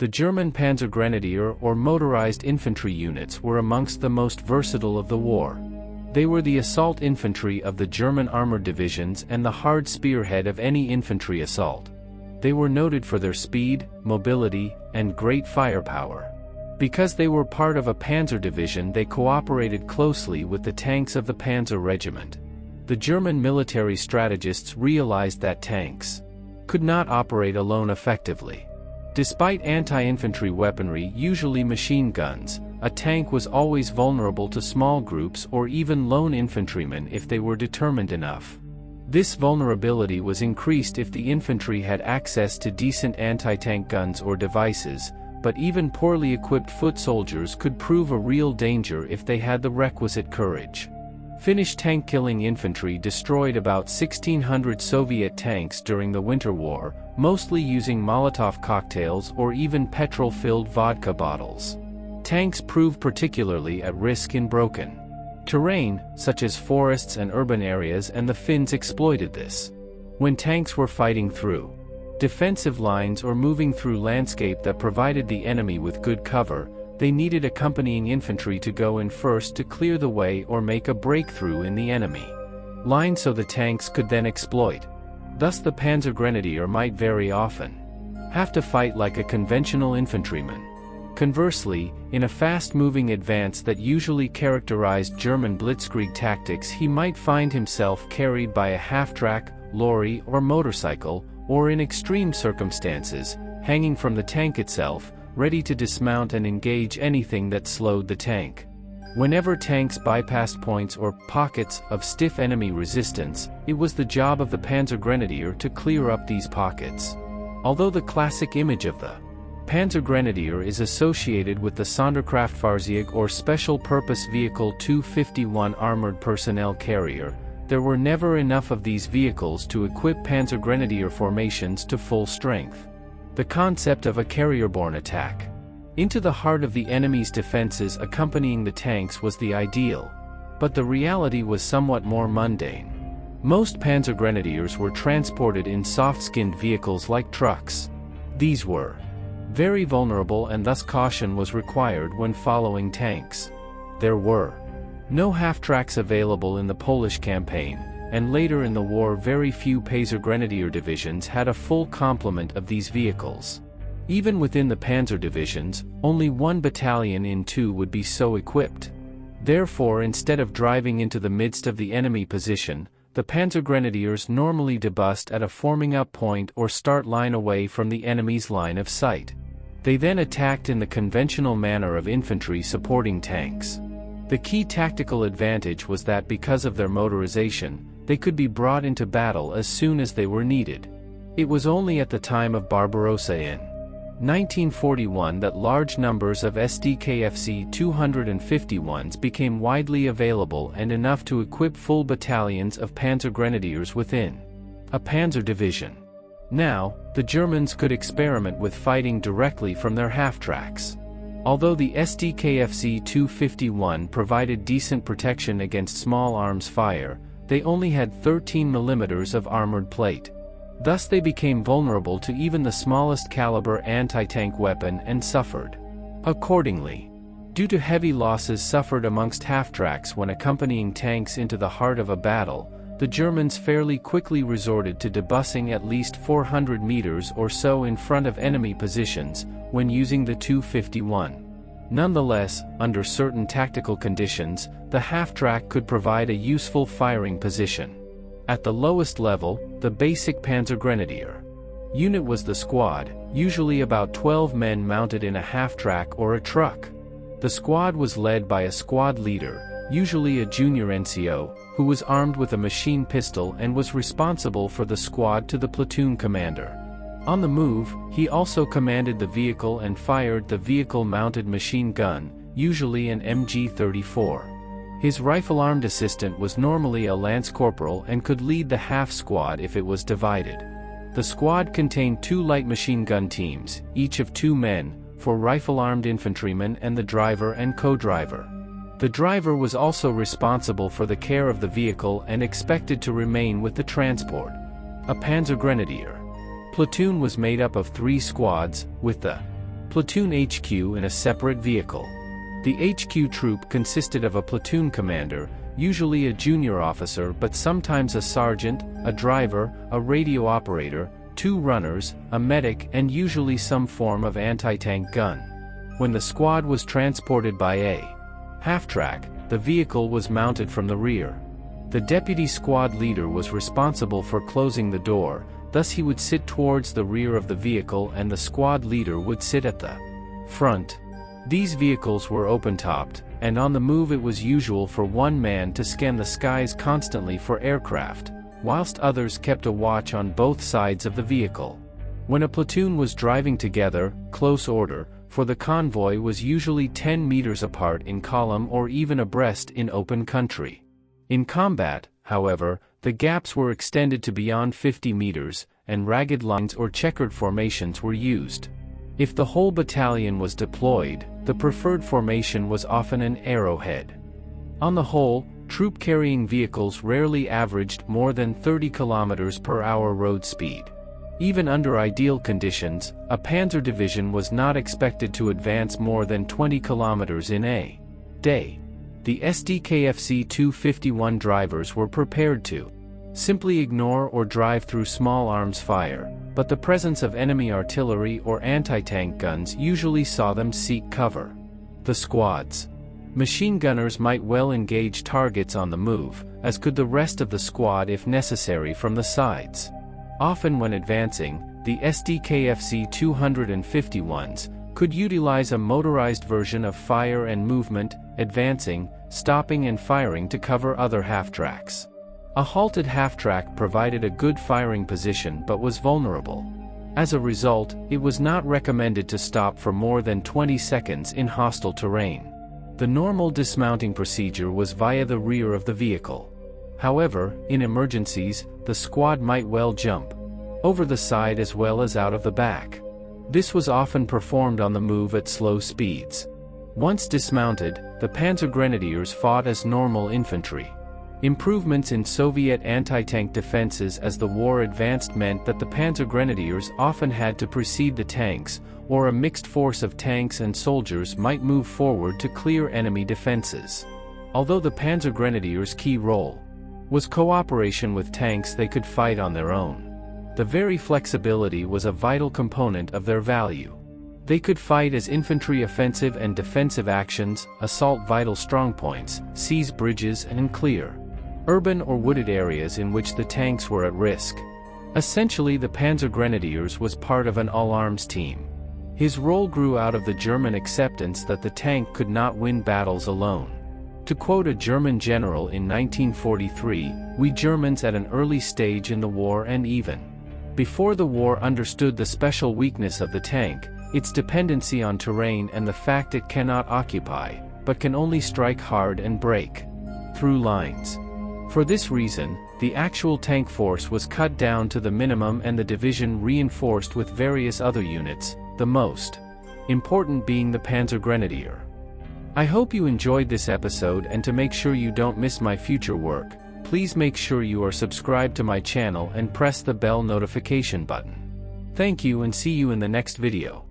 The German Panzer Grenadier or motorized infantry units were amongst the most versatile of the war. They were the assault infantry of the German armored divisions and the hard spearhead of any infantry assault. They were noted for their speed, mobility, and great firepower. Because they were part of a panzer division, they cooperated closely with the tanks of the Panzer Regiment. The German military strategists realized that tanks could not operate alone effectively. Despite anti-infantry weaponry, usually machine guns, a tank was always vulnerable to small groups or even lone infantrymen if they were determined enough. This vulnerability was increased if the infantry had access to decent anti-tank guns or devices, but even poorly equipped foot soldiers could prove a real danger if they had the requisite courage. Finnish tank-killing infantry destroyed about 1,600 Soviet tanks during the Winter War, mostly using Molotov cocktails or even petrol-filled vodka bottles. Tanks proved particularly at risk in broken terrain, such as forests and urban areas, and the Finns exploited this. When tanks were fighting through defensive lines or moving through landscape that provided the enemy with good cover, they needed accompanying infantry to go in first to clear the way or make a breakthrough in the enemy line so the tanks could then exploit. Thus the Panzer Grenadier might very often have to fight like a conventional infantryman. Conversely, in a fast-moving advance that usually characterized German blitzkrieg tactics, he might find himself carried by a half-track, lorry or motorcycle, or in extreme circumstances, hanging from the tank itself, ready to dismount and engage anything that slowed the tank. Whenever tanks bypassed points or pockets of stiff enemy resistance, it was the job of the Panzer Grenadier to clear up these pockets. Although the classic image of the Panzer Grenadier is associated with the Sonderkraftfahrzeug or Special Purpose Vehicle 251 armored personnel carrier, there were never enough of these vehicles to equip Panzer Grenadier formations to full strength. The concept of a carrier-borne attack into the heart of the enemy's defenses accompanying the tanks was the ideal, but the reality was somewhat more mundane. Most Panzer Grenadiers were transported in soft-skinned vehicles like trucks. These were very vulnerable and thus caution was required when following tanks. There were no half-tracks available in the Polish campaign, and later in the war very few Panzer Grenadier divisions had a full complement of these vehicles. Even within the panzer divisions, only 1 battalion in 2 would be so equipped. Therefore, instead of driving into the midst of the enemy position, the Panzer Grenadiers normally debused at a forming-up point or start line away from the enemy's line of sight. They then attacked in the conventional manner of infantry supporting tanks. The key tactical advantage was that because of their motorization, they could be brought into battle as soon as they were needed. It was only at the time of Barbarossa in 1941 that large numbers of Sd.Kfz 251s became widely available and enough to equip full battalions of Panzer Grenadiers within a panzer division. Now, the Germans could experiment with fighting directly from their half-tracks. Although the Sd.Kfz 251 provided decent protection against small arms fire, they only had 13 mm of armored plate. Thus they became vulnerable to even the smallest caliber anti-tank weapon and suffered accordingly. Due to heavy losses suffered amongst half-tracks when accompanying tanks into the heart of a battle, the Germans fairly quickly resorted to debussing at least 400 meters or so in front of enemy positions when using the 251. Nonetheless, under certain tactical conditions, the half-track could provide a useful firing position. At the lowest level, the basic Panzer Grenadier unit was the squad, usually about 12 men mounted in a half-track or a truck. The squad was led by a squad leader, usually a junior NCO, who was armed with a machine pistol and was responsible for the squad to the platoon commander. On the move, he also commanded the vehicle and fired the vehicle-mounted machine gun, usually an MG-34. His rifle-armed assistant was normally a lance corporal and could lead the half squad if it was divided. The squad contained 2 light machine gun teams, each of 2 men, for rifle-armed infantrymen and the driver and co-driver. The driver was also responsible for the care of the vehicle and expected to remain with the transport. A Panzer Grenadier platoon was made up of 3 squads, with the Platoon HQ in a separate vehicle. The HQ troop consisted of a platoon commander, usually a junior officer but sometimes a sergeant, a driver, a radio operator, 2 runners, a medic and usually some form of anti-tank gun. When the squad was transported by a half-track, the vehicle was mounted from the rear. The deputy squad leader was responsible for closing the door, thus he would sit towards the rear of the vehicle and the squad leader would sit at the front. These vehicles were open-topped, and on the move it was usual for one man to scan the skies constantly for aircraft, whilst others kept a watch on both sides of the vehicle. When a platoon was driving together, close order, for the convoy was usually 10 meters apart in column or even abreast in open country. In combat, however, the gaps were extended to beyond 50 meters, and ragged lines or checkered formations were used. If the whole battalion was deployed, the preferred formation was often an arrowhead. On the whole, troop-carrying vehicles rarely averaged more than 30 km/h road speed. Even under ideal conditions, a panzer division was not expected to advance more than 20 km in a day. The Sd.Kfz 251 drivers were prepared to simply ignore or drive through small arms fire, but the presence of enemy artillery or anti-tank guns usually saw them seek cover. The squad's machine gunners might well engage targets on the move, as could the rest of the squad if necessary from the sides. Often when advancing, the Sd.Kfz 251s could utilize a motorized version of fire and movement, advancing, stopping and firing to cover other half-tracks. A halted half-track provided a good firing position but was vulnerable. As a result, it was not recommended to stop for more than 20 seconds in hostile terrain. The normal dismounting procedure was via the rear of the vehicle. However, in emergencies, the squad might well jump over the side as well as out of the back. This was often performed on the move at slow speeds. Once dismounted, the Panzer Grenadiers fought as normal infantry. Improvements in Soviet anti-tank defenses as the war advanced meant that the Panzer Grenadiers often had to precede the tanks, or a mixed force of tanks and soldiers might move forward to clear enemy defenses. Although the Panzer Grenadiers' key role was cooperation with tanks they could fight on their own, the very flexibility was a vital component of their value. They could fight as infantry offensive and defensive actions, assault vital strongpoints, seize bridges and clear urban or wooded areas in which the tanks were at risk. Essentially, the Panzer Grenadiers was part of an all-arms team. His role grew out of the German acceptance that the tank could not win battles alone. To quote a German general in 1943, "We Germans at an early stage in the war and even before the war understood the special weakness of the tank, its dependency on terrain and the fact it cannot occupy, but can only strike hard and break through lines." For this reason, the actual tank force was cut down to the minimum and the division reinforced with various other units, the most important being the Panzer Grenadier. I hope you enjoyed this episode, and to make sure you don't miss my future work, please make sure you are subscribed to my channel and press the bell notification button. Thank you and see you in the next video.